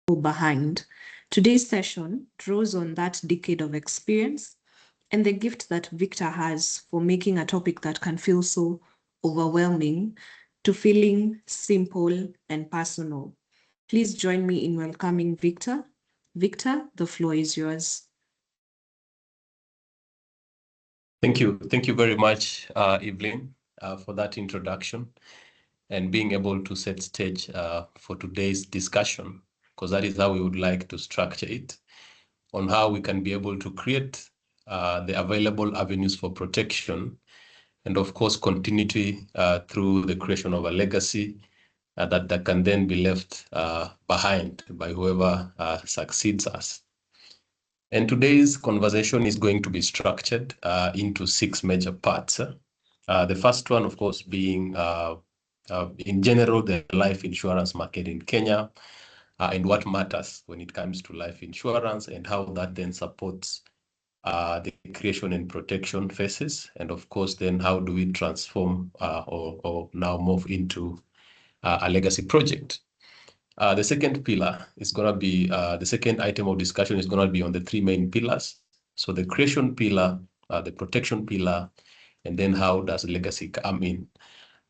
behind. Today's session draws on that decade of experience and the gift that Victor has for making a topic that can feel so overwhelming to feeling simple and personal. Please join me in welcoming Victor. Victor, the floor is yours. Thank you. Thank you very much, Evelyn, for that introduction and being able to set stage for today's discussion, because that is how we would like to structure it, on how we can be able to create the available avenues for protection and, of course, continuity through the creation of a legacy that can then be left behind by whoever succeeds us. And today's conversation is going to be structured into 6 major parts. The first one, of course, being, in general, the life insurance market in Kenya and what matters when it comes to life insurance and how that then supports the creation and protection phases. And, of course, then how do we transform or now move into a legacy project. The second pillar is going to be, the second item of discussion is going to be on the 3 main pillars. So the creation pillar, the protection pillar, and then how does legacy come in.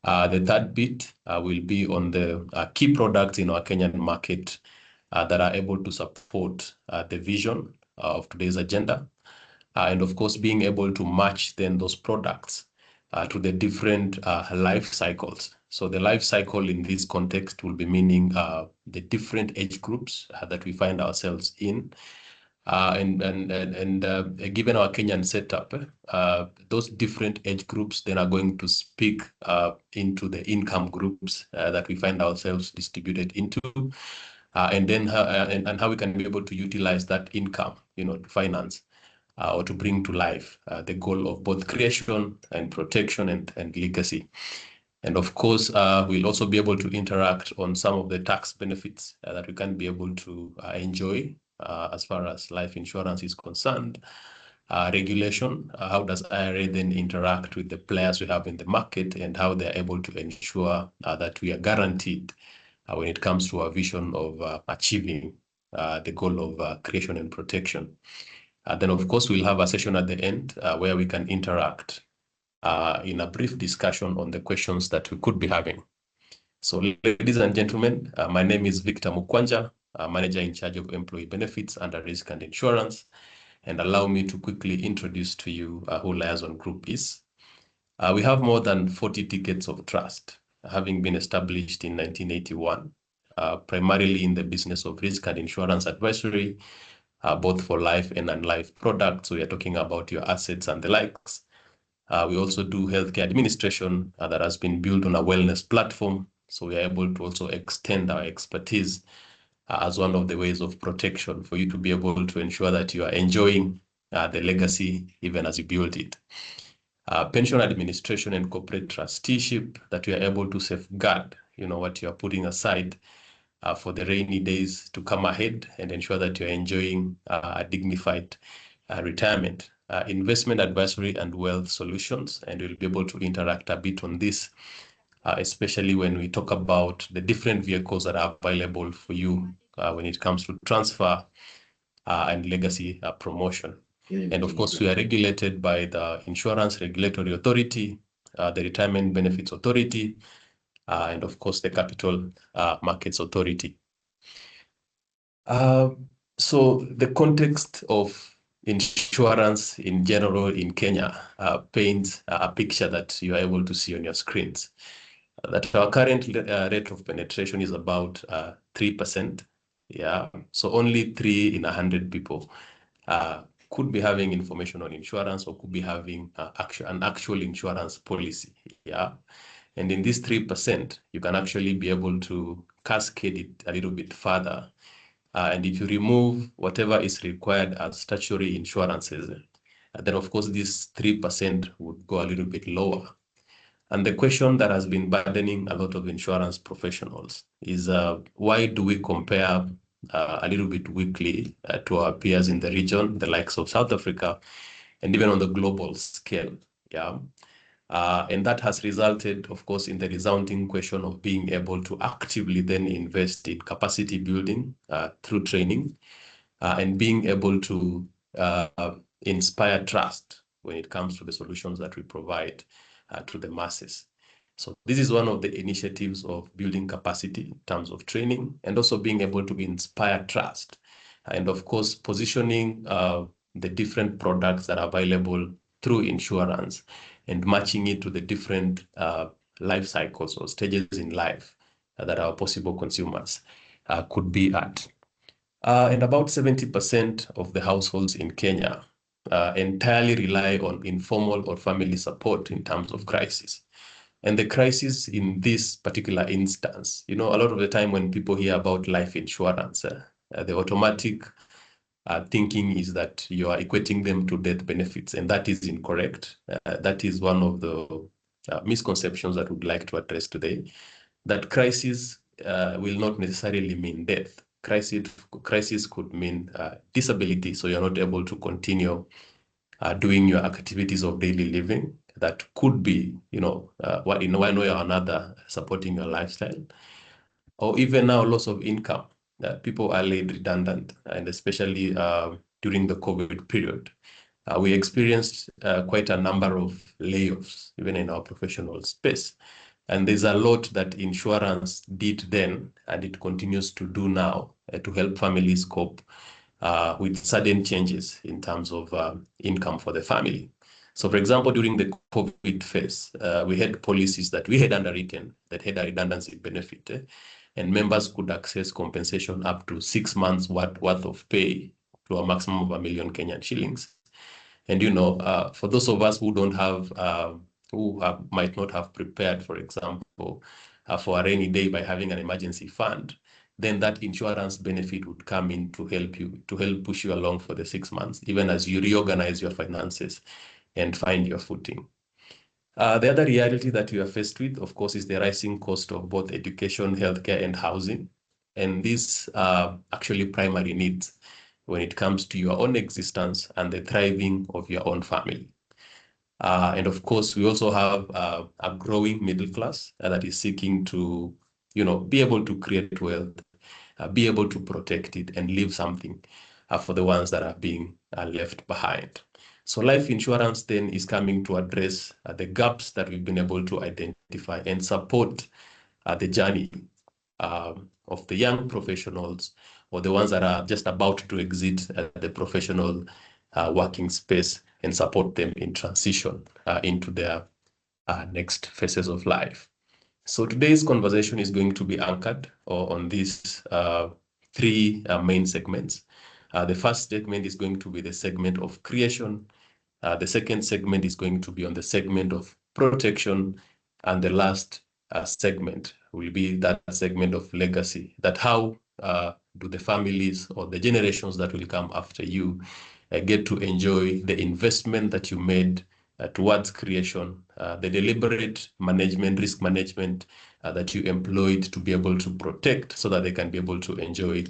The third bit will be on the key products in our Kenyan market that are able to support the vision of today's agenda. And of course, being able to match then those products to the different life cycles. So the life cycle in this context will be meaning the different age groups that we find ourselves in. And given our Kenyan setup, those different age groups then are going to speak into the income groups that we find ourselves distributed into, and then how we can be able to utilize that income, to finance or to bring to life the goal of both creation and protection and legacy. And of course, we'll also be able to interact on some of the tax benefits that we can be able to enjoy as far as life insurance is concerned. Regulation, how does IRA then interact with the players we have in the market and how they're able to ensure that we are guaranteed when it comes to our vision of achieving the goal of creation and protection. Then, of course, we'll have a session at the end where we can interact in a brief discussion on the questions that we could be having. So, ladies and gentlemen, my name is Victor Mukwanja, Manager in charge of employee benefits under risk and insurance. And allow me to quickly introduce to you who Liaison Group is. We have more than 40 decades of trust, having been established in 1981, primarily in the business of risk and insurance advisory, both for life and non-life products. So we are talking about your assets and the likes. We also do healthcare administration that has been built on a wellness platform. So we are able to also extend our expertise as one of the ways of protection for you to be able to ensure that you are enjoying the legacy even as you build it. Pension administration and corporate trusteeship, that you are able to safeguard, what you are putting aside for the rainy days to come ahead and ensure that you're enjoying a dignified retirement. Investment advisory and wealth solutions, and we'll be able to interact a bit on this, especially when we talk about the different vehicles that are available for you when it comes to transfer and legacy promotion. And of course, we are regulated by the Insurance Regulatory Authority, the Retirement Benefits Authority, and of course, the Capital Markets Authority. So the context of insurance in general in Kenya paints a picture that you are able to see on your screens. That our current rate of penetration is about 3%. Yeah, so only 3 in 100 people could be having information on insurance or could be having an actual insurance policy. Yeah. And in this 3%, you can actually be able to cascade it a little bit further. And if you remove whatever is required as statutory insurances, then of course this 3% would go a little bit lower. And the question that has been burdening a lot of insurance professionals is why do we compare a little bit weakly to our peers in the region, the likes of South Africa, and even on the global scale? Yeah. And that has resulted, of course, in the resounding question of being able to actively then invest in capacity building through training and being able to inspire trust when it comes to the solutions that we provide to the masses. So this is one of the initiatives of building capacity in terms of training and also being able to inspire trust. And of course, positioning the different products that are available through insurance and matching it to the different life cycles or stages in life that our possible consumers could be at. And about 70% of the households in Kenya entirely rely on informal or family support in terms of crisis. And the crisis in this particular instance, a lot of the time when people hear about life insurance, the automatic thinking is that you are equating them to death benefits, and that is incorrect. That is one of the misconceptions that we'd like to address today, that crisis will not necessarily mean death. Crisis could mean disability, so you're not able to continue doing your activities of daily living. That could be, what in one way or another, supporting your lifestyle, or even now loss of income. People are laid redundant, and especially during the COVID period. We experienced quite a number of layoffs, even in our professional space. And there's a lot that insurance did then, and it continues to do now to help families cope with sudden changes in terms of income for the family. So for example, during the COVID phase, we had policies that we had underwritten that had a redundancy benefit, and members could access compensation up to 6 months worth of pay to a maximum of 1 million Kenyan shillings. And, for those of us who don't have, might not have prepared, for example, for a rainy day by having an emergency fund, then that insurance benefit would come in to help push you along for the 6 months, even as you reorganize your finances and find your footing. The other reality that we are faced with, of course, is the rising cost of both education, healthcare, and housing. And these are actually primary needs when it comes to your own existence and the thriving of your own family. And of course, we also have a growing middle class that is seeking to, be able to create wealth, be able to protect it and leave something for the ones that are being left behind. So life insurance then is coming to address the gaps that we've been able to identify and support the journey of the young professionals or the ones that are just about to exit the professional working space and support them in transition into their next phases of life. So today's conversation is going to be anchored on these three main segments. The first segment is going to be the segment of creation. The second segment is going to be on the segment of protection. And the last segment will be that segment of legacy, that how do the families or the generations that will come after you get to enjoy the investment that you made towards creation, the deliberate management, risk management that you employed to be able to protect so that they can be able to enjoy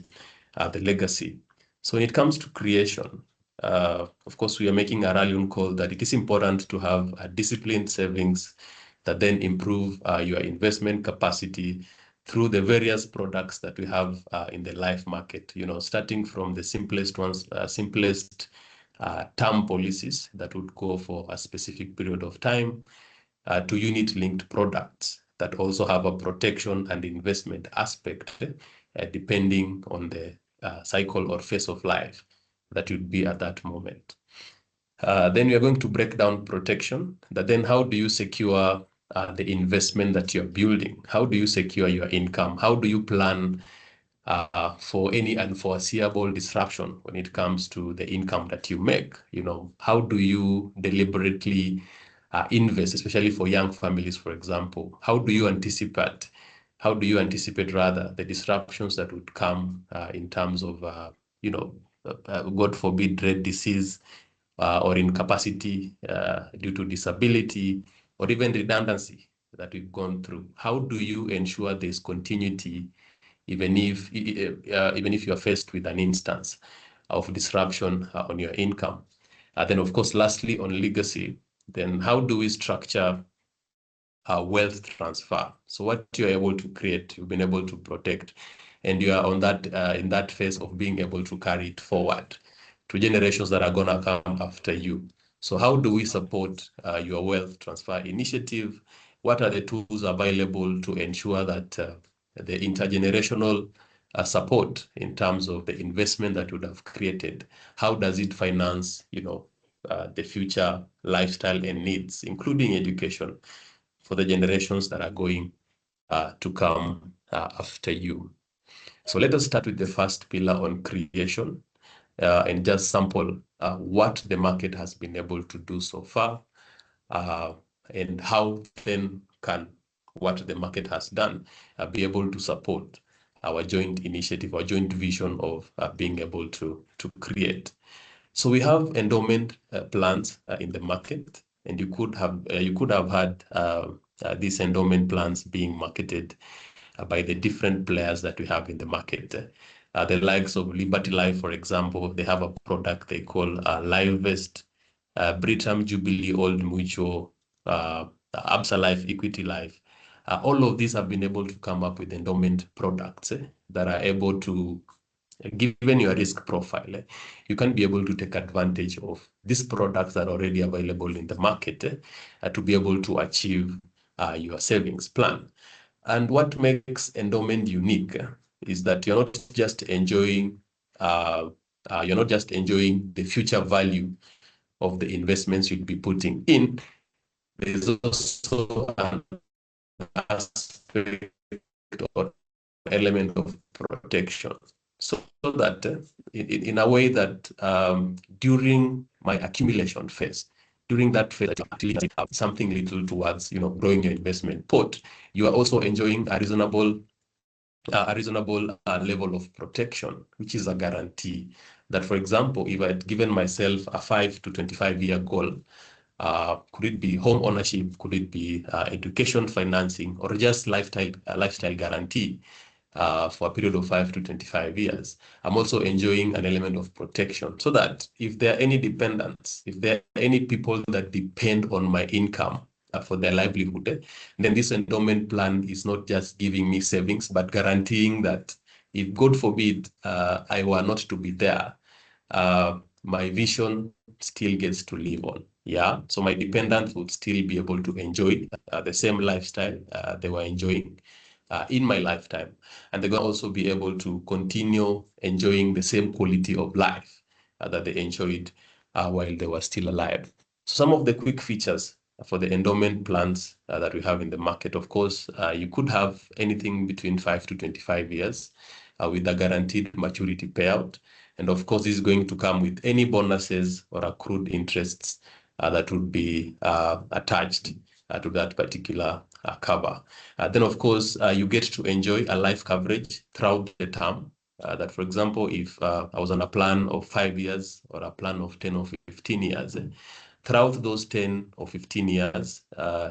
the legacy. So when it comes to creation, of course, we are making a rallying call that it is important to have a disciplined savings that then improve your investment capacity through the various products that we have in the life market, starting from the simplest ones, term policies that would go for a specific period of time, to unit-linked products that also have a protection and investment aspect, depending on the cycle or phase of life that would be at that moment. Then we are going to break down protection, that then how do you secure the investment that you're building? How do you secure your income? How do you plan for any unforeseeable disruption when it comes to the income that you make? How do you deliberately invest, especially for young families, for example? How do you anticipate rather the disruptions that would come in terms of, God forbid, dread disease or incapacity due to disability or even redundancy that we've gone through? How do you ensure there's continuity even if you are faced with an instance of disruption on your income? Then, of course, lastly, on legacy, then how do we structure wealth transfer? So what you're able to create, you've been able to protect, and you are on that in that phase of being able to carry it forward to generations that are gonna come after you. So how do we support your wealth transfer initiative? What are the tools available to ensure that the intergenerational support in terms of the investment that you would have created? How does it finance, the future lifestyle and needs, including education, for the generations that are going to come after you? So let us start with the first pillar on creation and just sample what the market has been able to do so far, and how then can what the market has done be able to support our joint initiative, our joint vision of being able to create. So we have endowment plans in the market, and you could have had these endowment plans being marketed by the different players that we have in the market. The likes of Liberty Life, for example, they have a product they call LiveVest, Britam Jubilee Old Mutual, Absa Life, Equity Life. All of these have been able to come up with endowment products that are able to, given your risk profile, you can be able to take advantage of these products that are already available in the market to be able to achieve your savings plan. And what makes endowment unique is that you're not just enjoying the future value of the investments you'll be putting in. There's also an aspect or element of protection, so that in a way that during my accumulation phase, during that phase, actually have something little towards growing your investment pot, you are also enjoying a reasonable level of protection, which is a guarantee that, for example, if I had given myself a 5 to 25-year goal, could it be home ownership, could it be education financing, or just lifestyle guarantee for a period of 5 to 25 years, I'm also enjoying an element of protection, so that if there are any dependents, if there are any people that depend on my income for their livelihood, then this endowment plan is not just giving me savings, but guaranteeing that if, God forbid, I were not to be there, my vision still gets to live on. Yeah, so my dependents would still be able to enjoy the same lifestyle they were enjoying in my lifetime, and they're going to also be able to continue enjoying the same quality of life that they enjoyed while they were still alive. So some of the quick features for the endowment plans that we have in the market, of course, you could have anything between 5 to 25 years with a guaranteed maturity payout. And of course, this is going to come with any bonuses or accrued interests that would be attached to that particular cover. Then, of course, you get to enjoy a life coverage throughout the term. That, for example, if I was on a plan of 5 years or a plan of 10 or 15 years, throughout those 10 or 15 years,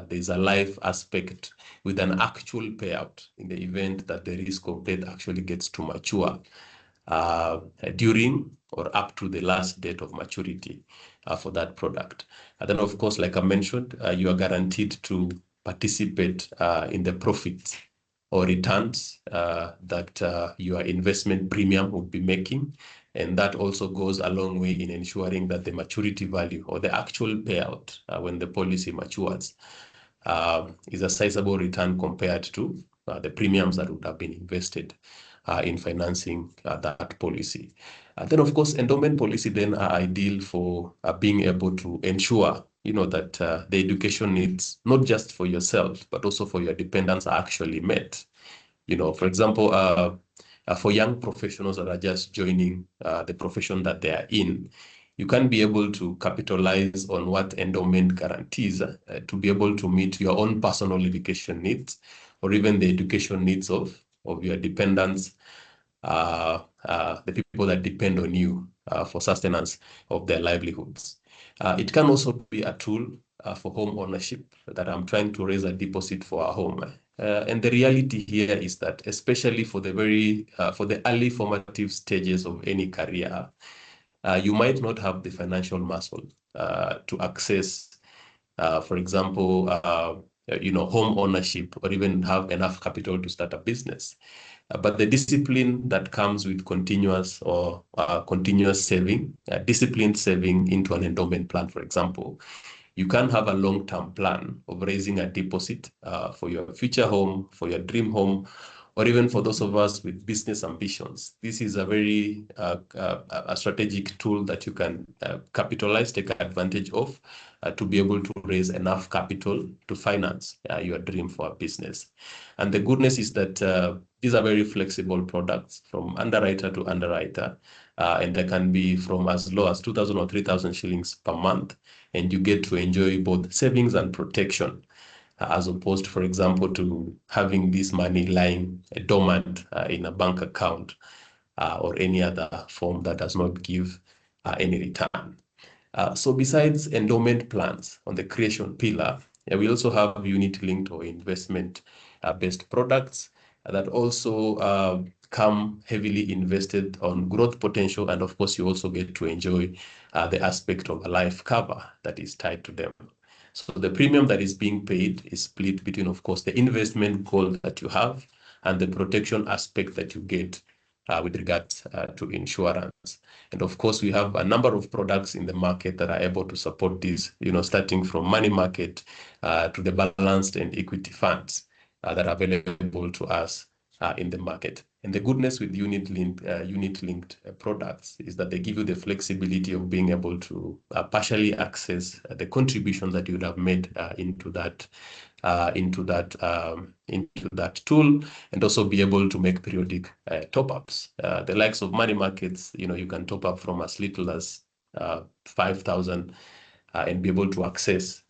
there's a life aspect with an actual payout in the event that the risk of death actually gets to mature during or up to the last date of maturity for that product. And then, of course, like I mentioned, you are guaranteed to participate in the profits or returns that your investment premium would be making. And that also goes a long way in ensuring that the maturity value or the actual payout when the policy matures is a sizable return compared to the premiums that would have been invested in financing that policy. Then, of course, endowment policy then are ideal for being able to ensure that the education needs, not just for yourself, but also for your dependents, are actually met. For example, for young professionals that are just joining the profession that they are in, you can be able to capitalize on what endowment guarantees to be able to meet your own personal education needs, or even the education needs of your dependents, the people that depend on you for sustenance of their livelihoods. It can also be a tool for home ownership, that I'm trying to raise a deposit for a home. And the reality here is that, especially for the early formative stages of any career, you might not have the financial muscle to access For example, home ownership, or even have enough capital to start a business. But the discipline that comes with continuous saving, disciplined saving into an endowment plan, for example, you can have a long-term plan of raising a deposit for your future home, for your dream home, or even for those of us with business ambitions. This is a very a strategic tool that you can capitalize, take advantage of to be able to raise enough capital to finance your dream for a business. And the goodness is that these are very flexible products from underwriter to underwriter, and they can be from as low as 2,000 or 3,000 shillings per month, and you get to enjoy both savings and protection, as opposed, for example, to having this money lying dormant in a bank account or any other form that does not give any return. So besides endowment plans on the creation pillar, we also have unit-linked or investment-based products that also come heavily invested on growth potential, and of course, you also get to enjoy the aspect of a life cover that is tied to them. So the premium that is being paid is split between, of course, the investment goal that you have and the protection aspect that you get with regards to insurance. And of course, we have a number of products in the market that are able to support this, starting from money market to the balanced and equity funds that are available to us in the market. And the goodness with unit-linked products is that they give you the flexibility of being able to partially access the contribution that you would have made into that tool, and also be able to make periodic top-ups. The likes of money markets, you can top up from as little as 5,000 and be able to access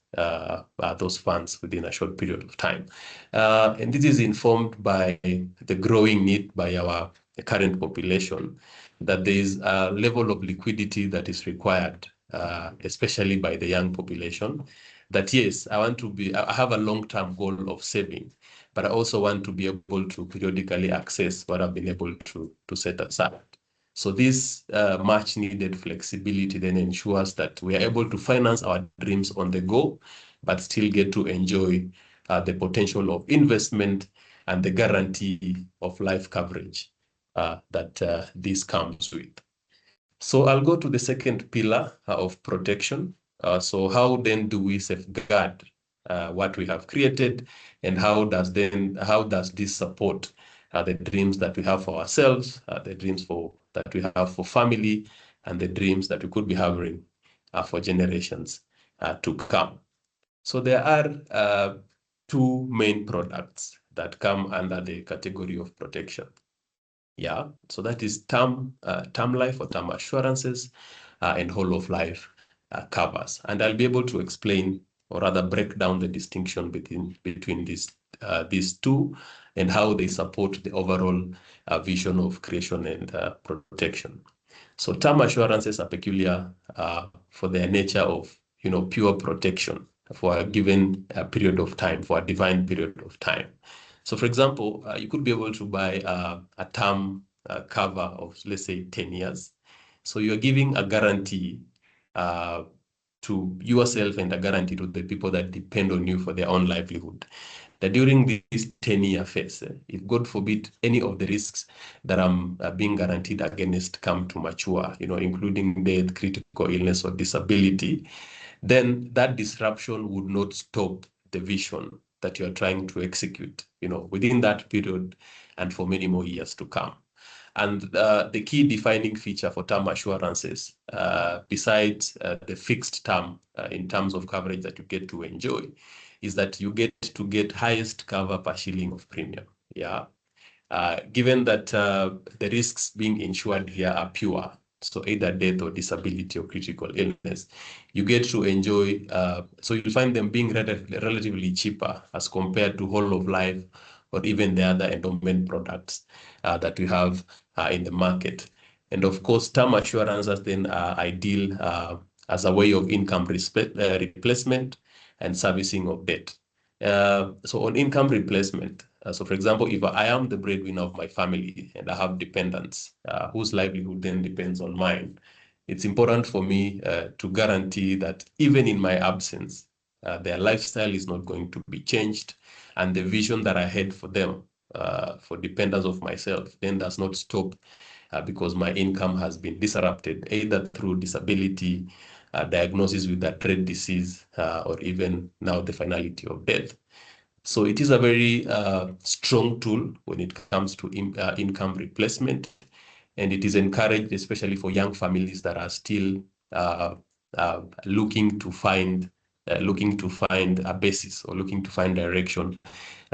those funds within a short period of time. And this is informed by the growing need by our current population, that there is a level of liquidity that is required, especially by the young population, that yes, I have a long-term goal of saving, but I also want to be able to periodically access what I've been able to set aside. So this much needed flexibility then ensures that we are able to finance our dreams on the go, but still get to enjoy the potential of investment and the guarantee of life coverage that this comes with. So I'll go to the second pillar of protection. So how then do we safeguard what we have created, and how does this support the dreams that we have for ourselves, the dreams that we have for family, and the dreams that we could be having for generations to come. So there are two main products that come under the category of protection. Yeah, so that is term life or term assurances and whole of life covers. And I'll be able to explain, or rather break down the distinction between these two and how they support the overall vision of creation and protection. So term assurances are peculiar for their nature of pure protection for a given period of time, for a defined period of time. So for example, you could be able to buy a term cover of, let's say, 10 years. So you're giving a guarantee to yourself and a guarantee to the people that depend on you for their own livelihood, that during this 10-year phase, if God forbid any of the risks that I'm being guaranteed against come to mature, including death, critical illness, or disability, then that disruption would not stop the vision that you're trying to execute, within that period and for many more years to come. And the key defining feature for term assurances, besides the fixed term in terms of coverage that you get to enjoy, is that you get to get highest cover per shilling of premium. Yeah. Given that the risks being insured here are pure, so either death or disability or critical illness, you get to enjoy, so you'll find them being relatively cheaper as compared to whole of life or even the other endowment products that we have in the market. And of course, term assurances then are ideal as a way of income replacement and servicing of debt. So on income replacement, so for example, if I am the breadwinner of my family and I have dependents whose livelihood then depends on mine, it's important for me to guarantee that even in my absence, their lifestyle is not going to be changed, and the vision that I had for them, for dependents of myself, then does not stop because my income has been disrupted, either through disability, diagnosis with a dread disease, or even now the finality of death. So it is a very strong tool when it comes to income replacement, and it is encouraged, especially for young families that are still looking to find a basis, or looking to find direction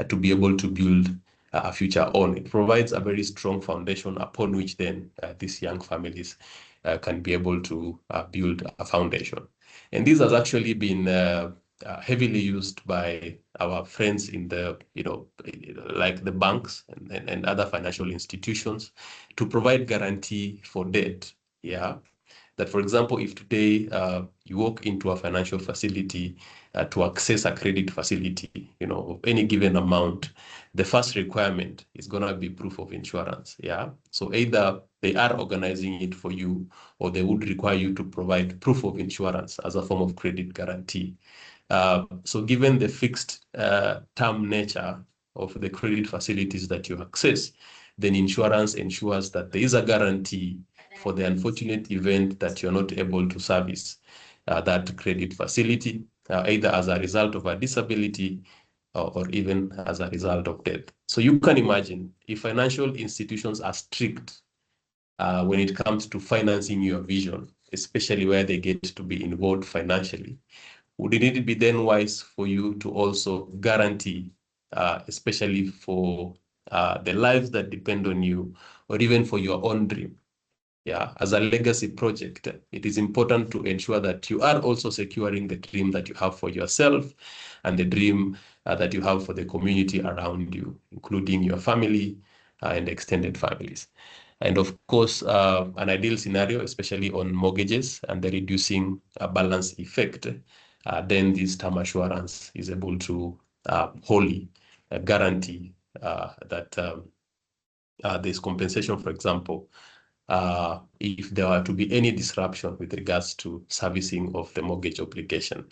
to be able to build a future on. It provides a very strong foundation upon which then these young families can be able to build a foundation. And this has actually been heavily used by our friends in the, like the banks and other financial institutions, to provide guarantee for debt. Yeah. That, for example, if today you walk into a financial facility to access a credit facility, of any given amount, the first requirement is going to be proof of insurance. Yeah. So either they are organizing it for you, or they would require you to provide proof of insurance as a form of credit guarantee. So given the fixed term nature of the credit facilities that you access, then insurance ensures that there is a guarantee for the unfortunate event that you're not able to service that credit facility, either as a result of a disability or even as a result of death. So you can imagine, if financial institutions are strict when it comes to financing your vision, especially where they get to be involved financially, would it be then wise for you to also guarantee, especially for the lives that depend on you, or even for your own dream? Yeah, as a legacy project, it is important to ensure that you are also securing the dream that you have for yourself, and the dream that you have for the community around you, including your family and extended families. And of course, an ideal scenario, especially on mortgages and the reducing balance effect, then this term assurance is able to wholly guarantee that there's compensation, for example, if there were to be any disruption with regards to servicing of the mortgage obligation.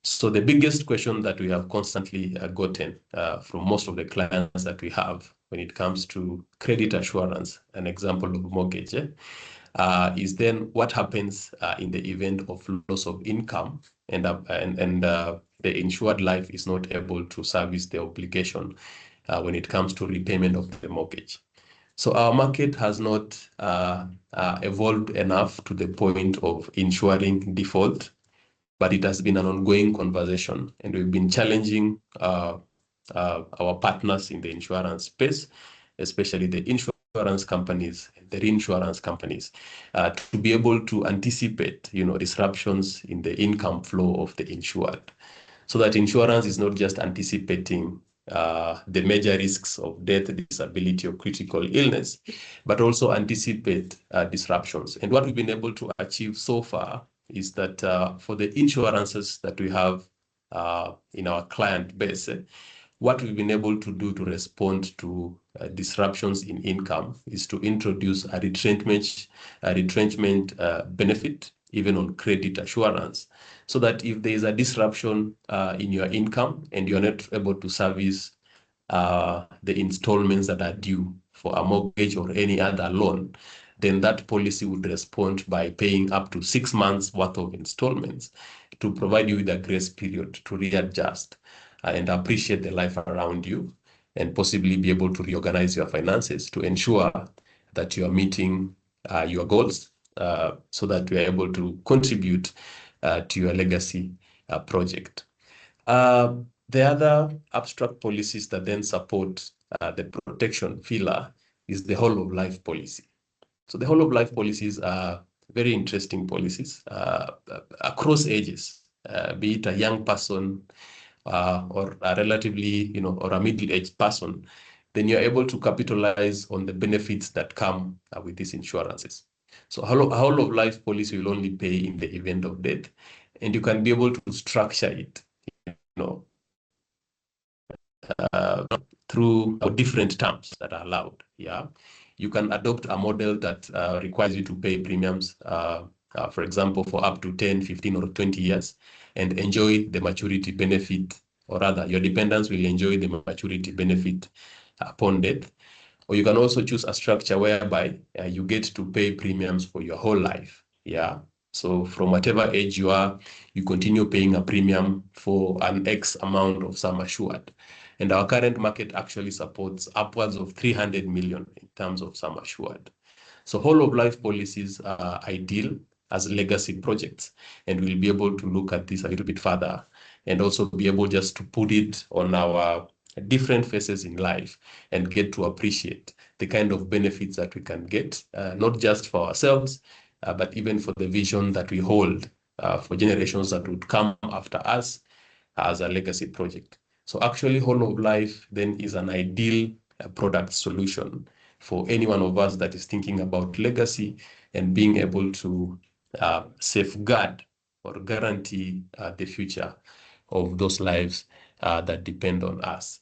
So the biggest question that we have constantly gotten from most of the clients that we have when it comes to credit assurance, an example of mortgage, is then what happens in the event of loss of income, and the insured life is not able to service the obligation when it comes to repayment of the mortgage. So our market has not evolved enough to the point of insuring default, but it has been an ongoing conversation, and we've been challenging our partners in the insurance space, especially the insurance companies, the reinsurance companies, to be able to anticipate, disruptions in the income flow of the insured, so that insurance is not just anticipating the major risks of death, disability, or critical illness, but also anticipate disruptions. And what we've been able to achieve so far is that for the insurances that we have in our client base, what we've been able to do to respond to disruptions in income is to introduce a retrenchment benefit, even on credit assurance, so that if there is a disruption in your income and you're not able to service the installments that are due for a mortgage or any other loan, then that policy would respond by paying up to 6 months worth of installments to provide you with a grace period to readjust and appreciate the life around you, and possibly be able to reorganize your finances to ensure that you are meeting your goals, so that you are able to contribute to your legacy project. The other abstract policies that then support the protection pillar is the whole of life policy. So the whole of life policies are very interesting policies across ages, be it a young person or a relatively, or a middle-aged person. Then you're able to capitalize on the benefits that come with these insurances. So a whole of life policy will only pay in the event of death, and you can be able to structure it, through different terms that are allowed. Yeah, you can adopt a model that requires you to pay premiums for example, for up to 10, 15, or 20 years, and enjoy the maturity benefit, or rather, your dependents will enjoy the maturity benefit upon death. Or you can also choose a structure whereby you get to pay premiums for your whole life. Yeah. So from whatever age you are, you continue paying a premium for an X amount of sum assured. And our current market actually supports upwards of 300 million in terms of sum assured. So whole of life policies are ideal as legacy projects, and we'll be able to look at this a little bit further and also be able just to put it on our different phases in life and get to appreciate the kind of benefits that we can get, not just for ourselves, but even for the vision that we hold for generations that would come after us as a legacy project. So actually, whole of life then is an ideal product solution for any one of us that is thinking about legacy and being able to safeguard or guarantee the future of those lives that depend on us.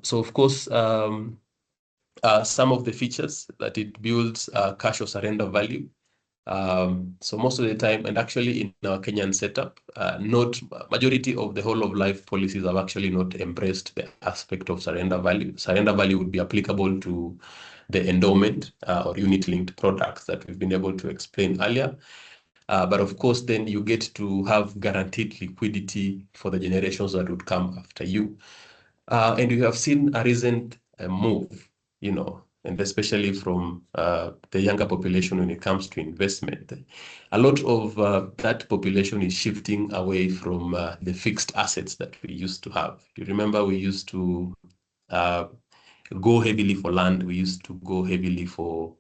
So of course, some of the features that it builds cash or surrender value. So most of the time, and actually in our Kenyan setup, majority of the whole of life policies have actually not embraced the aspect of surrender value. Surrender value would be applicable to the endowment or unit-linked products that we've been able to explain earlier. But of course, then you get to have guaranteed liquidity for the generations that would come after you. And you have seen a recent move, and especially from the younger population when it comes to investment. A lot of that population is shifting away from the fixed assets that we used to have. You remember we used to go heavily for land. We used to go heavily for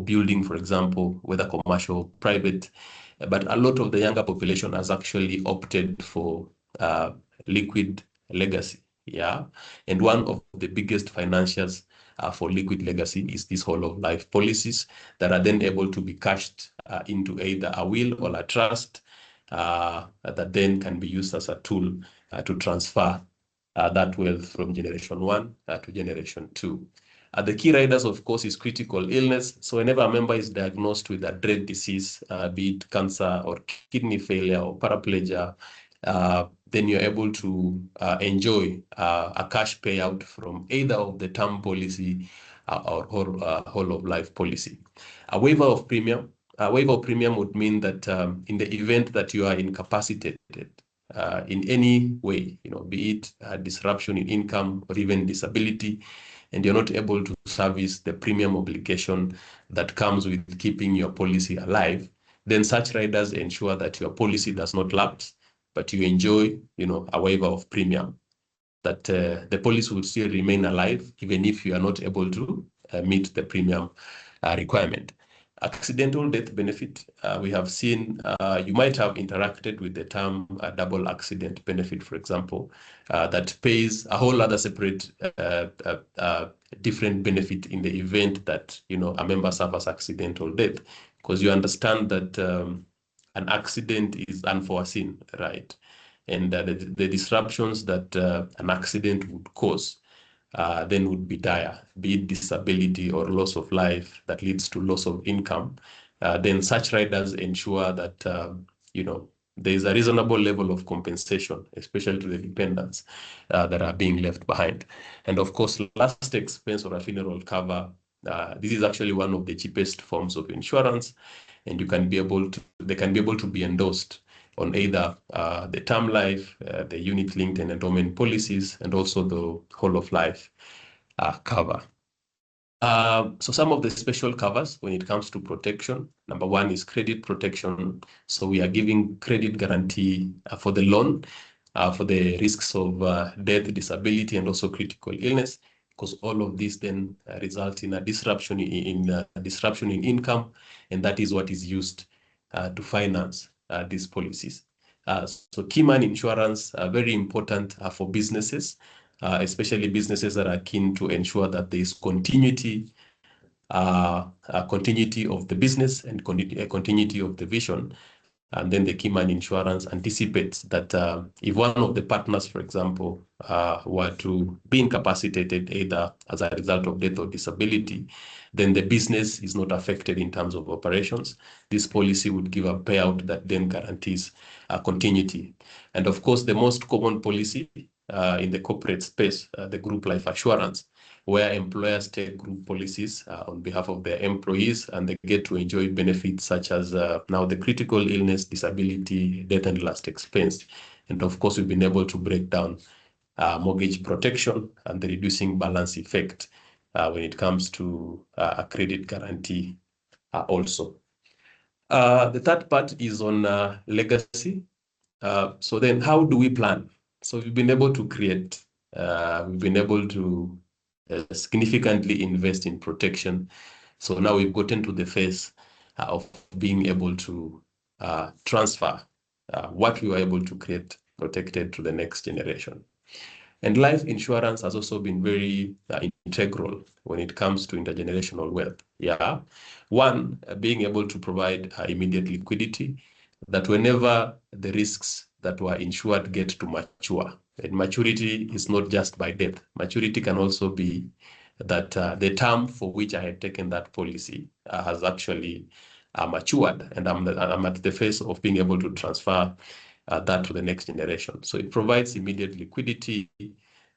building, for example, whether commercial, private. But a lot of the younger population has actually opted for liquid legacy. Yeah. And one of the biggest financiers for liquid legacy is these whole of life policies that are then able to be cashed into either a will or a trust that then can be used as a tool to transfer that wealth from generation 1 to generation 2. The key riders, of course, is critical illness. So whenever a member is diagnosed with a dread disease, be it cancer or kidney failure or paraplegia, then you're able to enjoy a cash payout from either of the term policy or whole of life policy. A waiver of premium would mean that in the event that you are incapacitated in any way, be it disruption in income or even disability, and you're not able to service the premium obligation that comes with keeping your policy alive, then such riders ensure that your policy does not lapse, but you enjoy, a waiver of premium, that the policy will still remain alive even if you are not able to meet the premium requirement. Accidental death benefit, we have seen, you might have interacted with the term double accident benefit, for example, that pays a whole other separate different benefit in the event that, a member suffers accidental death, because you understand that an accident is unforeseen, right? And the disruptions that an accident would cause then would be dire, be it disability or loss of life that leads to loss of income. Then such riders ensure that, there is a reasonable level of compensation, especially to the dependents that are being left behind. And of course, last expense or a funeral cover, this is actually one of the cheapest forms of insurance, and they can be able to be endorsed on either the term life, the unit-linked and endowment policies, and also the whole of life cover. So some of the special covers when it comes to protection, number one is credit protection. So we are giving credit guarantee for the loan, for the risks of death, disability, and also critical illness, because all of this then result in a disruption in income, and that is what is used to finance these policies. So key man insurance, very important for businesses, especially businesses that are keen to ensure that there is continuity of the business and continuity of the vision. And then the Keyman Insurance anticipates that if one of the partners, for example, were to be incapacitated either as a result of death or disability, then the business is not affected in terms of operations. This policy would give a payout that then guarantees continuity. And of course, the most common policy in the corporate space, the group life assurance, where employers take group policies on behalf of their employees, and they get to enjoy benefits such as now the critical illness, disability, death and last expense. And of course, we've been able to break down mortgage protection and the reducing balance effect when it comes to a credit guarantee also. The third part is on legacy. So then how do we plan? So we've been able to create, we've been able to significantly invest in protection. So now we've gotten to the phase of being able to transfer what we were able to create protected to the next generation. And life insurance has also been very integral when it comes to intergenerational wealth. Yeah. One, being able to provide immediate liquidity, that whenever the risks that were insured get to mature, and maturity is not just by death. Maturity can also be that the term for which I had taken that policy has actually matured, and I'm at the phase of being able to transfer that to the next generation. So it provides immediate liquidity,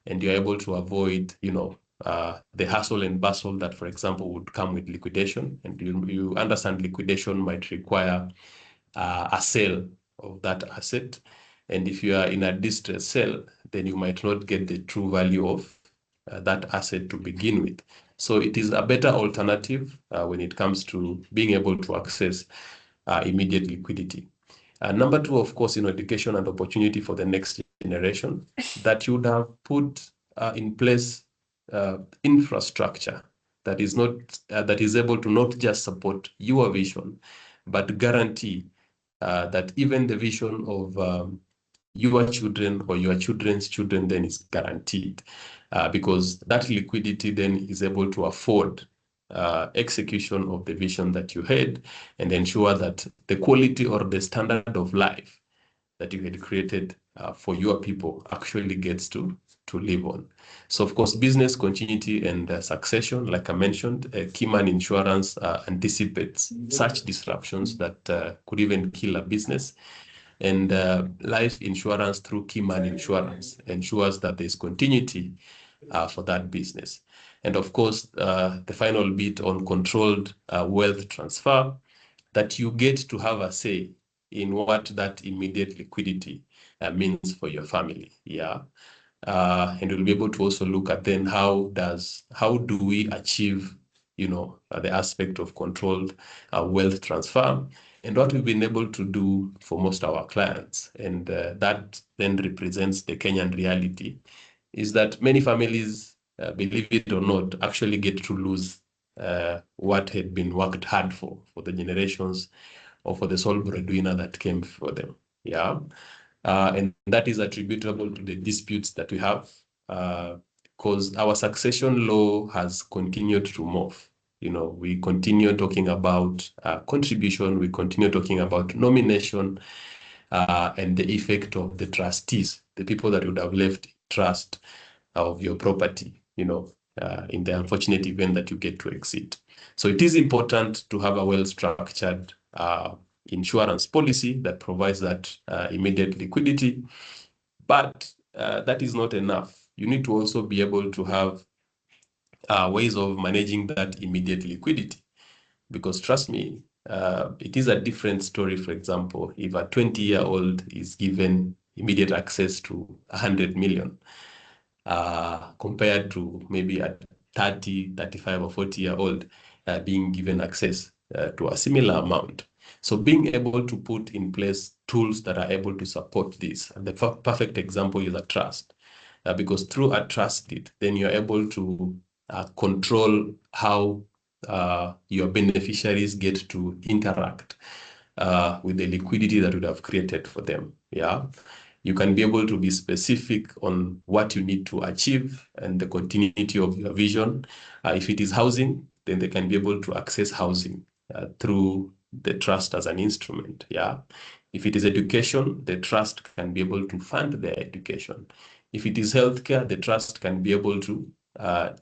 and you're able to avoid, the hustle and bustle that, for example, would come with liquidation. And you understand liquidation might require a sale of that asset. And if you are in a distressed sale, then you might not get the true value of that asset to begin with. So it is a better alternative when it comes to being able to access immediate liquidity. Number two, of course, education and opportunity for the next generation, that you would have put in place infrastructure that is able to not just support your vision, but guarantee that even the vision of your children or your children's children then is guaranteed, because that liquidity then is able to afford execution of the vision that you had and ensure that the quality or the standard of life that you had created for your people actually gets to live on. So of course, business continuity and succession, like I mentioned, Keyman Insurance anticipates such disruptions that could even kill a business. And life insurance through Keyman Insurance ensures that there's continuity for that business. And of course, the final bit on controlled wealth transfer, that you get to have a say in what that immediate liquidity means for your family. Yeah. And we'll be able to also look at then how do we achieve, the aspect of controlled wealth transfer, and what we've been able to do for most of our clients. And that then represents the Kenyan reality, is that many families, believe it or not, actually get to lose what had been worked hard for the generations or for the sole breadwinner that came for them. Yeah. And that is attributable to the disputes that we have, because our succession law has continued to morph. We continue talking about contribution, we continue talking about nomination, and the effect of the trustees, the people that would have left trust of your property, in the unfortunate event that you get to exit. So it is important to have a well-structured insurance policy that provides that immediate liquidity, but that is not enough. You need to also be able to have ways of managing that immediate liquidity, because trust me, it is a different story. For example, if a 20-year-old is given immediate access to 100 million, compared to maybe a 30, 35 or 40-year-old being given access to a similar amount. So being able to put in place tools that are able to support this. And the perfect example is a trust, because through a trust deed, then you're able to control how your beneficiaries get to interact with the liquidity that would have created for them. Yeah. You can be able to be specific on what you need to achieve and the continuity of your vision. If it is housing, then they can be able to access housing through the trust as an instrument. Yeah. If it is education, the trust can be able to fund their education. If it is healthcare, the trust can be able to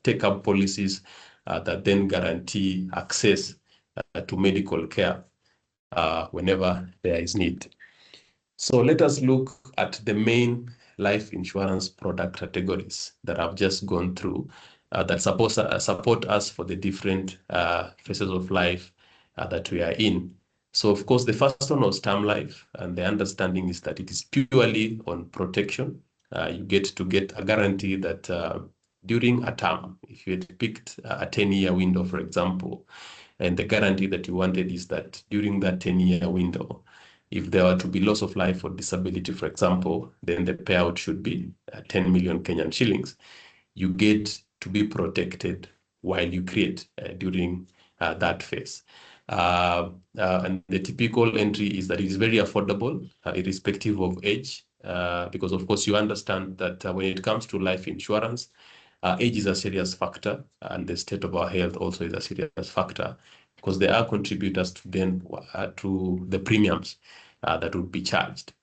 take up policies that then guarantee access to medical care whenever there is need. So let us look at the main life insurance product categories that I've just gone through that support us for the different phases of life that we are in. So of course, the first one was term life, and the understanding is that it is purely on protection. You get a guarantee that during a term, if you had picked a 10-year window, for example, and the guarantee that you wanted is that during that 10-year window, if there were to be loss of life or disability, for example, then the payout should be 10 million Kenyan shillings. You get to be protected while you create during that phase. And the typical entry is that it is very affordable, irrespective of age, because of course you understand that when it comes to life insurance, age is a serious factor, and the state of our health also is a serious factor, because there are contributors to the premiums that would be charged.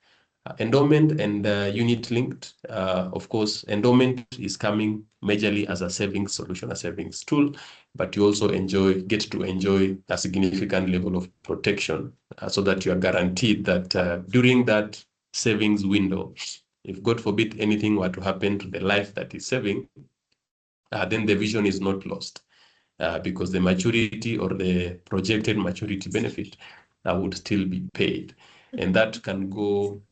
Endowment and unit linked, of course, endowment is coming majorly as a savings solution, a savings tool, but you also get to enjoy a significant level of protection so that you are guaranteed that during that savings window, if God forbid anything were to happen to the life that is saving, then the vision is not lost because the maturity or the projected maturity benefit would still be paid. And that can go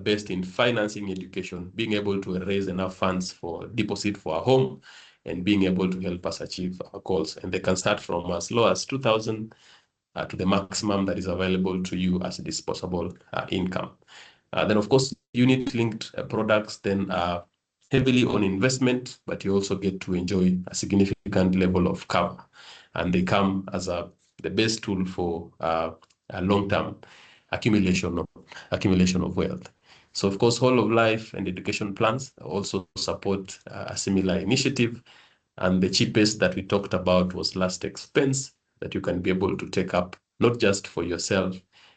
based in financing education, being able to raise enough funds for deposit for a home, and being able to help us achieve our goals. And they can start from as low as 2,000 to the maximum that is available to you as a disposable income. Then, of course, unit-linked products then are heavily on investment, but you also get to enjoy a significant level of cover. And they come as the best tool for a long-term accumulation of wealth. So, of course, whole of life and education plans also support a similar initiative. And the cheapest that we talked about was last expense that you can be able to take up, not just for yourself,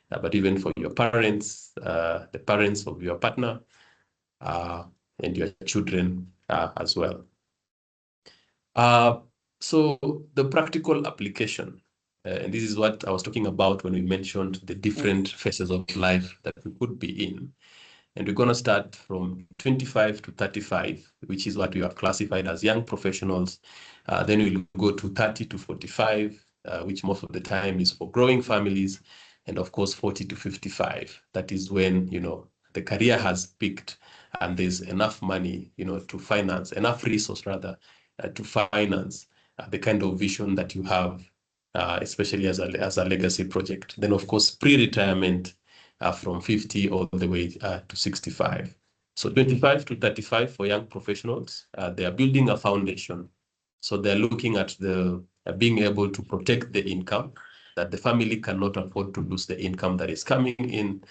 but even for your parents, the parents of your partner, and your children as well. So the practical application, and this is what I was talking about when we mentioned the different phases of life that we could be in. And we're going to start from 25 to 35, which is what we have classified as young professionals. Then we'll go to 30 to 45, which most of the time is for growing families. And of course, 40 to 55. That is when, the career has peaked and there's enough money, to finance, enough resource rather, to finance the kind of vision that you have, especially as a legacy project. Then, of course, pre-retirement, from 50 all the way to 65. So 25 to 35 for young professionals, they are building a foundation. So they're looking at being able to protect the income, that the family cannot afford to lose the income that is coming in.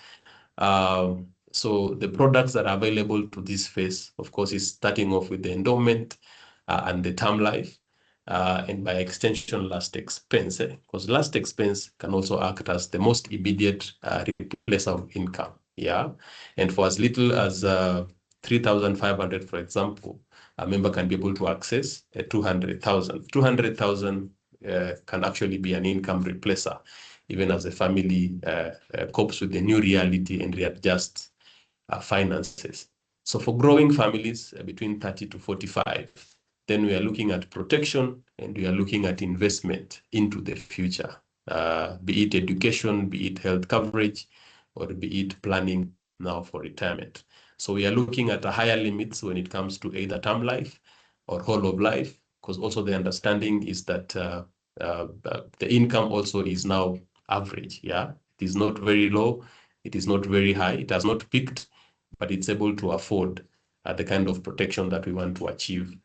So the products that are available to this phase, of course, is starting off with the endowment and the term life. And by extension, last expense, because last expense can also act as the most immediate replacer of income. Yeah. And for as little as 3,500, for example, a member can be able to access 200,000. 200,000 can actually be an income replacer, even as the family copes with the new reality and readjusts finances. So for growing families between 30 to 45, then we are looking at protection and we are looking at investment into the future, be it education, be it health coverage, or be it planning now for retirement. So we are looking at a higher limits when it comes to either term life or whole of life, because also the understanding is that the income also is now average. Yeah, it is not very low, it is not very high, it has not peaked, but it's able to afford the kind of protection that we want to achieve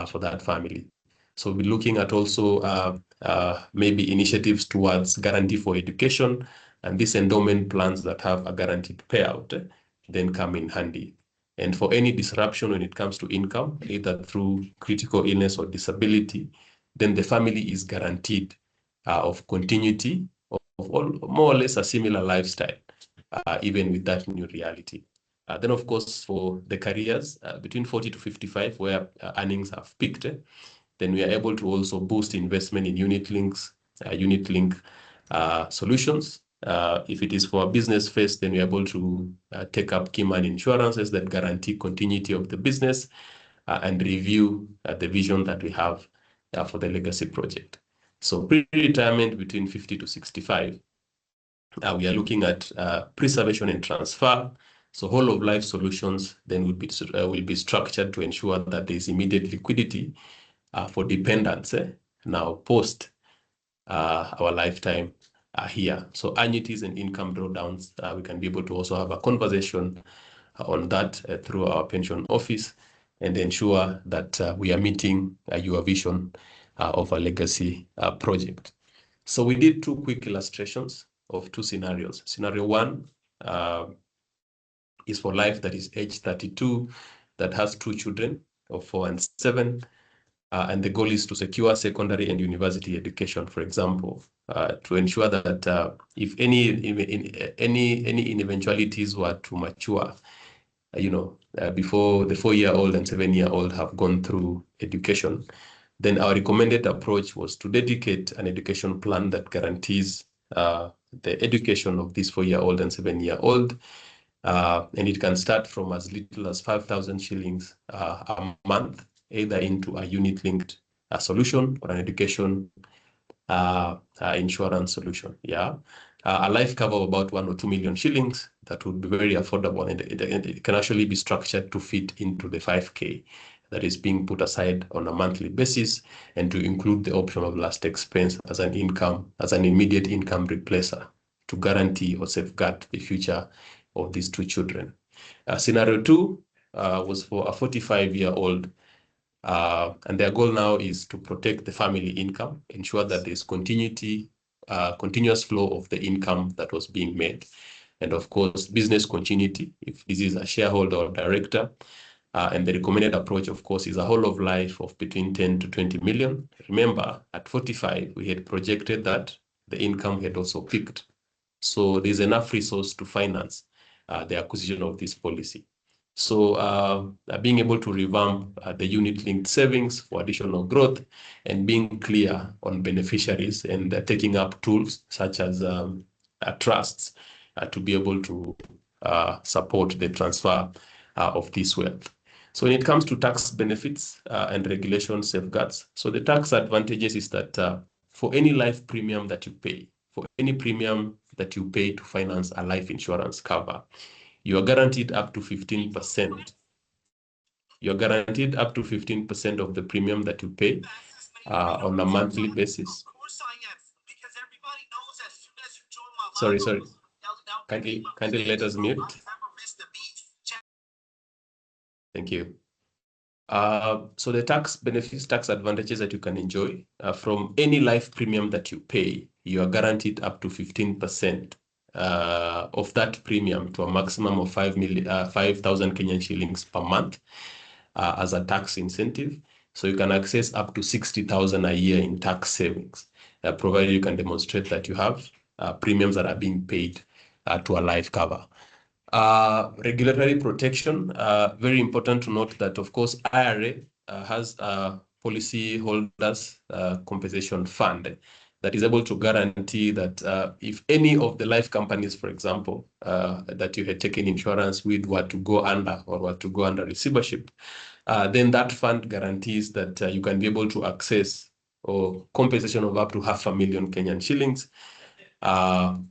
for that family. So we're looking at also maybe initiatives towards guarantee for education, and these endowment plans that have a guaranteed payout then come in handy. And for any disruption when it comes to income, either through critical illness or disability, then the family is guaranteed of continuity of more or less a similar lifestyle even with that new reality. Then, of course, for the careers between 40 to 55, where earnings have peaked, then we are able to also boost investment in unit-link solutions. If it is for a business first, then we're able to take up key man insurances that guarantee continuity of the business and review the vision that we have for the legacy project. So pre-retirement between 50 to 65, we are looking at preservation and transfer. So whole of life solutions then will be structured to ensure that there is immediate liquidity for dependents now post our lifetime here. So annuities and income drawdowns, we can be able to also have a conversation on that through our pension office and ensure that we are meeting your vision of a legacy project. So we did two quick illustrations of two scenarios. Scenario one is for life that is age 32, that has two children of 4 and 7. And the goal is to secure secondary and university education, for example, to ensure that if any eventualities were to mature, before the 4-year-old and 7-year-old have gone through education, then our recommended approach was to dedicate an education plan that guarantees the education of this 4-year-old and 7-year-old. And it can start from as little as 5,000 shillings a month, either into a unit-linked solution or an education insurance solution. Yeah, a life cover of about 1 or 2 million shillings, that would be very affordable, and it can actually be structured to fit into the 5K that is being put aside on a monthly basis, and to include the option of last expense as an immediate income replacer to guarantee or safeguard the future of these two children. Scenario two was for a 45-year-old, and their goal now is to protect the family income, ensure that there's continuous flow of the income that was being made, and of course, business continuity, if this is a shareholder or director. And the recommended approach, of course, is a whole of life of between 10 to 20 million. Remember, at 45, we had projected that the income had also peaked. So there's enough resource to finance the acquisition of this policy. So being able to revamp the unit-linked savings for additional growth, and being clear on beneficiaries, and taking up tools such as trusts to be able to support the transfer of this wealth. So when it comes to tax benefits and regulation safeguards, so the tax advantages is that for any life premium that you pay, for any premium that you pay to finance a life insurance cover, you are guaranteed up to 15%. You're guaranteed up to 15% of the premium that you pay on a monthly basis. Sorry. Kindly let us mute. Thank you. So the tax benefits, tax advantages that you can enjoy from any life premium that you pay, you are guaranteed up to 15% of that premium, to a maximum of 5,000 Kenyan shillings per month as a tax incentive. So you can access up to 60,000 a year in tax savings, provided you can demonstrate that you have premiums that are being paid to a life cover. Regulatory protection, very important to note that, of course, IRA has a policy holders compensation fund that is able to guarantee that if any of the life companies, for example, that you had taken insurance with were to go under, or were to go under receivership, then that fund guarantees that you can be able to access or compensation of up to 500,000 Kenyan shillings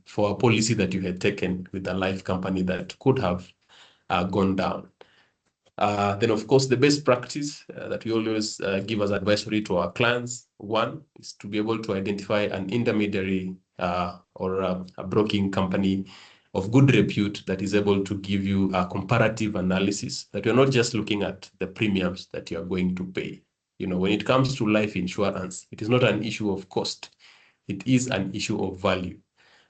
for a policy that you had taken with a life company that could have gone down. Then, of course, the best practice that we always give as advisory to our clients, one, is to be able to identify an intermediary or a broking company of good repute that is able to give you a comparative analysis, that you're not just looking at the premiums that you're going to pay. When it comes to life insurance, it is not an issue of cost. It is an issue of value.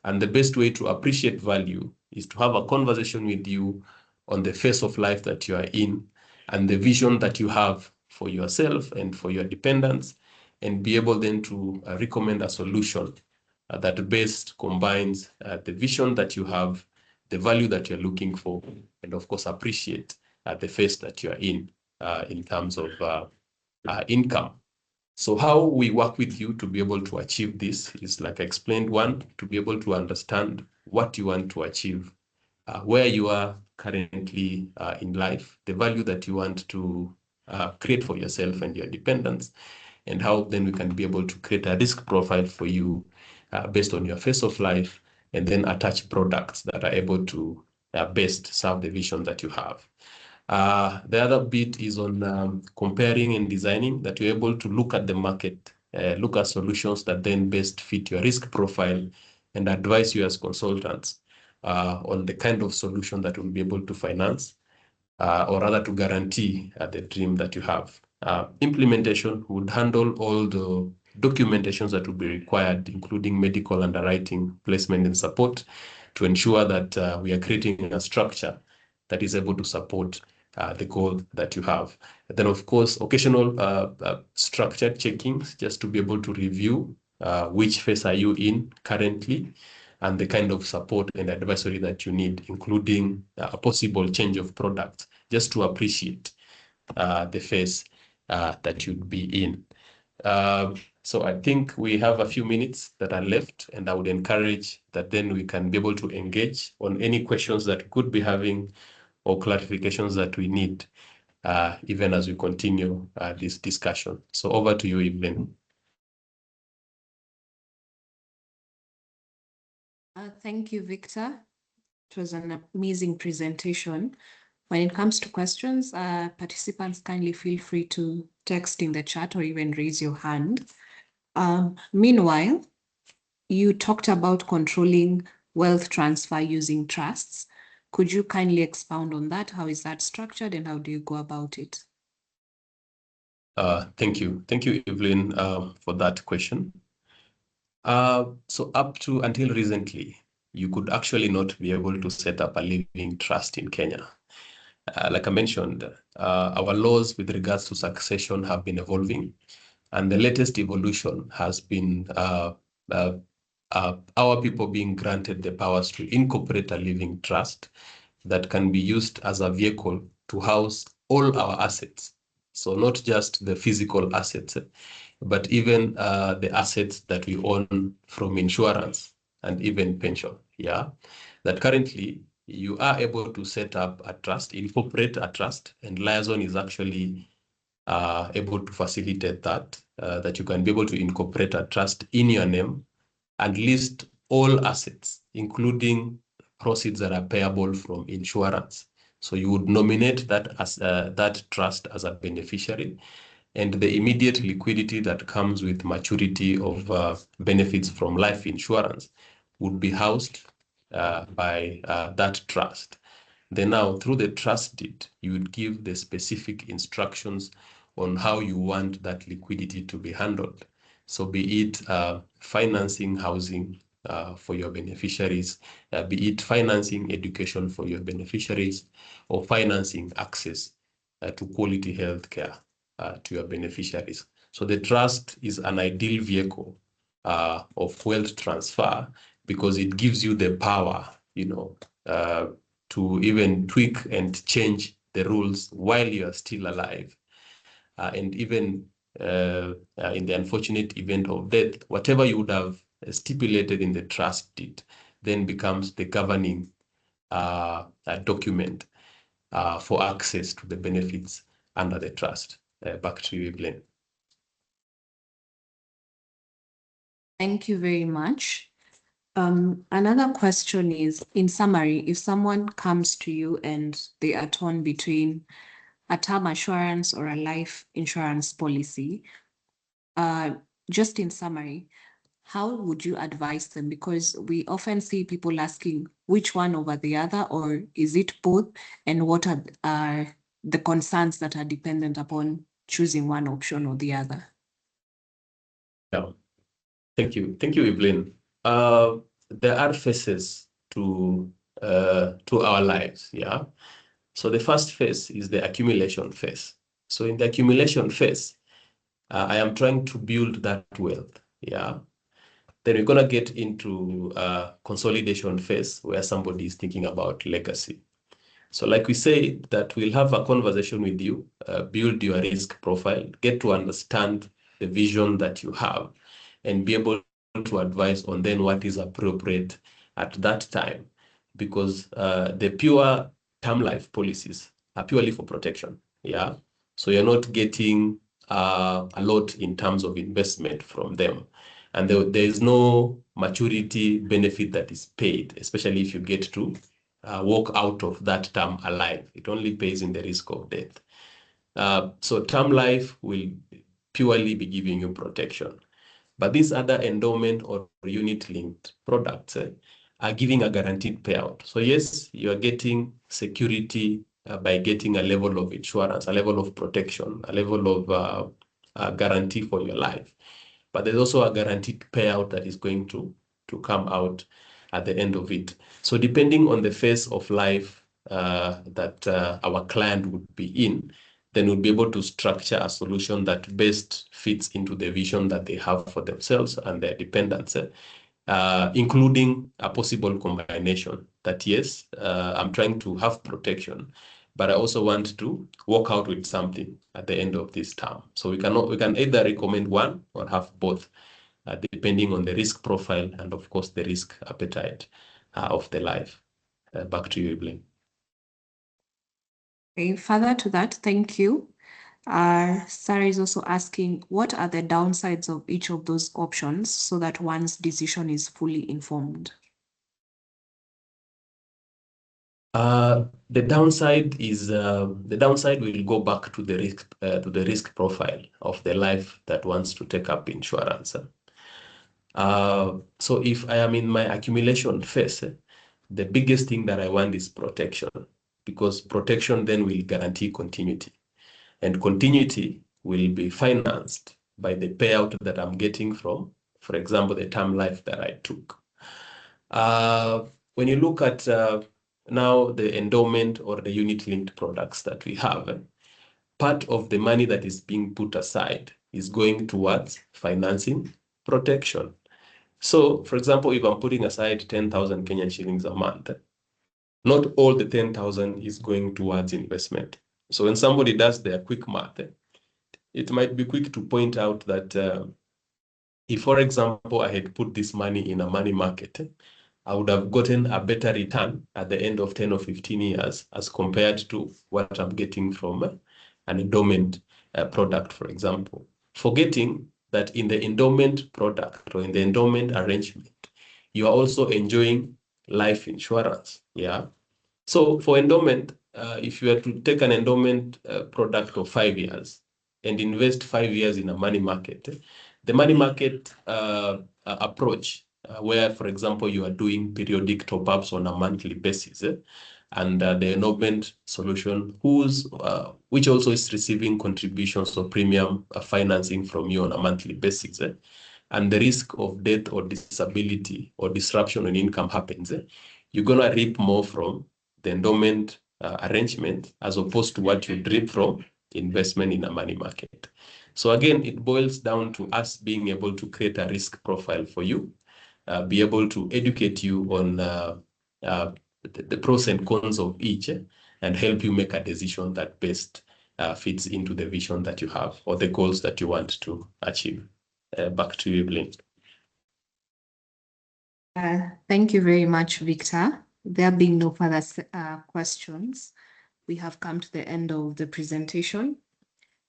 And the best way to appreciate value is to have a conversation with you on the phase of life that you are in, and the vision that you have for yourself and for your dependents, and be able then to recommend a solution that best combines the vision that you have, the value that you're looking for, and of course appreciate the phase that you're in terms of income. So how we work with you to be able to achieve this is, like I explained, one, to be able to understand what you want to achieve, where you are currently in life, the value that you want to create for yourself and your dependents, and how then we can be able to create a risk profile for you based on your phase of life, and then attach products that are able to best serve the vision that you have. The other bit is on comparing and designing, that you're able to look at the market, look at solutions that then best fit your risk profile, and advise you as consultants on the kind of solution that will be able to finance or rather to guarantee the dream that you have. Implementation would handle all the documentations that will be required, including medical underwriting, placement, and support, to ensure that we are creating a structure that is able to support the goal that you have. And then, of course, occasional structured checkings, just to be able to review which phase are you in currently, and the kind of support and advisory that you need, including a possible change of product, just to appreciate the phase that you'd be in. So I think we have a few minutes that are left, and I would encourage that then we can be able to engage on any questions that we could be having or clarifications that we need, even as we continue this discussion. So over to you, Evelyn. Thank you, Victor. It was an amazing presentation. When it comes to questions, participants kindly feel free to text in the chat or even raise your hand. Meanwhile, you talked about controlling wealth transfer using trusts. Could you kindly expound on that? How is that structured and how do you go about it? Thank you. Thank you, Evelyn, for that question. So up to until recently, you could actually not be able to set up a living trust in Kenya. Like I mentioned, our laws with regards to succession have been evolving, and the latest evolution has been our people being granted the powers to incorporate a living trust that can be used as a vehicle to house all our assets. So not just the physical assets, but even the assets that we own from insurance and even pension. Yeah, that currently you are able to set up a trust, incorporate a trust, and Liaison is actually able to facilitate that, that you can be able to incorporate a trust in your name and list all assets, including proceeds that are payable from insurance. So you would nominate that as that trust as a beneficiary, and the immediate liquidity that comes with maturity of benefits from life insurance would be housed by that trust. Then now, through the trust deed, you would give the specific instructions on how you want that liquidity to be handled. So be it financing housing for your beneficiaries, be it financing education for your beneficiaries, or financing access to quality healthcare to your beneficiaries. So the trust is an ideal vehicle of wealth transfer because it gives you the power, to even tweak and change the rules while you are still alive. And even in the unfortunate event of death, whatever you would have stipulated in the trust deed then becomes the governing document for access to the benefits under the trust. Back to you, Evelyn. Thank you very much. Another question is, in summary, if someone comes to you and they are torn between a term assurance or a life insurance policy, just in summary, how would you advise them? Because we often see people asking which one over the other, or is it both? And what are the concerns that are dependent upon choosing one option or the other? Yeah, thank you. Thank you, Evelyn. There are phases to our lives, yeah? So the first phase is the accumulation phase. So in the accumulation phase, I am trying to build that wealth, yeah? Then we're going to get into consolidation phase where somebody is thinking about legacy. So like we say, that we'll have a conversation with you, build your risk profile, get to understand the vision that you have, and be able to advise on then what is appropriate at that time. Because the pure term life policies are purely for protection. Yeah. So you're not getting a lot in terms of investment from them. And there is no maturity benefit that is paid, especially if you get to walk out of that term alive. It only pays in the risk of death. So term life will purely be giving you protection. But these other endowment or unit-linked products are giving a guaranteed payout. So yes, you are getting security by getting a level of insurance, a level of protection, a level of guarantee for your life. But there's also a guaranteed payout that is going to come out at the end of it. So depending on the phase of life that our client would be in, then we'll be able to structure a solution that best fits into the vision that they have for themselves and their dependents, including a possible combination that, yes, I'm trying to have protection, but I also want to walk out with something at the end of this term. So we can either recommend one or have both, depending on the risk profile and, of course, the risk appetite of the life. Back to you, Evelyn. Okay, further to that, thank you. Sarah is also asking, what are the downsides of each of those options so that one's decision is fully informed? The downside will go back to the risk profile of the life that wants to take up insurance. So if I am in my accumulation phase, the biggest thing that I want is protection, because protection then will guarantee continuity, and continuity will be financed by the payout that I'm getting from, for example, the term life that I took. When you look at now the endowment or the unit-linked products that we have, part of the money that is being put aside is going towards financing protection. So, for example, if I'm putting aside 10,000 Kenyan shillings a month, not all the 10,000 is going towards investment. So when somebody does their quick math, it might be quick to point out that if, for example, I had put this money in a money market, I would have gotten a better return at the end of 10 or 15 years as compared to what I'm getting from an endowment product, for example. Forgetting that in the endowment product or in the endowment arrangement, you are also enjoying life insurance. Yeah. So for endowment, if you were to take an endowment product of 5 years and invest 5 years in a money market, the money market approach, where, for example, you are doing periodic top-ups on a monthly basis, and the endowment solution, which also is receiving contributions or premium financing from you on a monthly basis, and the risk of death or disability or disruption in income happens, you're going to reap more from the endowment arrangement as opposed to what you reap from investment in a money market. So again, it boils down to us being able to create a risk profile for you, be able to educate you on the pros and cons of each, and help you make a decision that best fits into the vision that you have or the goals that you want to achieve. Back to you, Evelyn. Thank you very much, Victor. There being no further questions, we have come to the end of the presentation.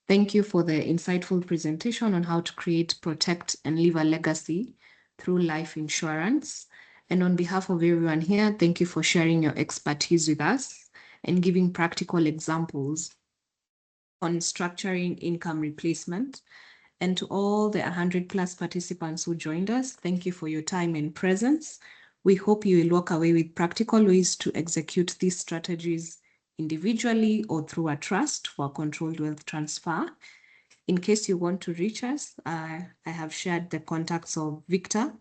Thank you for the insightful presentation on how to create, protect, and leave a legacy through life insurance. And on behalf of everyone here, thank you for sharing your expertise with us and giving practical examples on structuring income replacement. And to all the 100+ participants who joined us, thank you for your time and presence. We hope you will walk away with practical ways to execute these strategies individually or through a trust for controlled wealth transfer. In case you want to reach us, I have shared the contacts of Victor,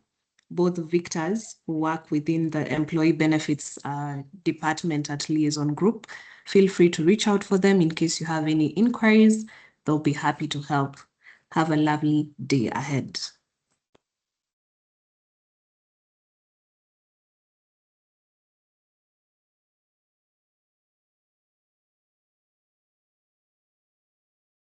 both Victors who work within the employee benefits department at Liaison Group. Feel free to reach out for them in case you have any inquiries. They'll be happy to help. Have a lovely day ahead.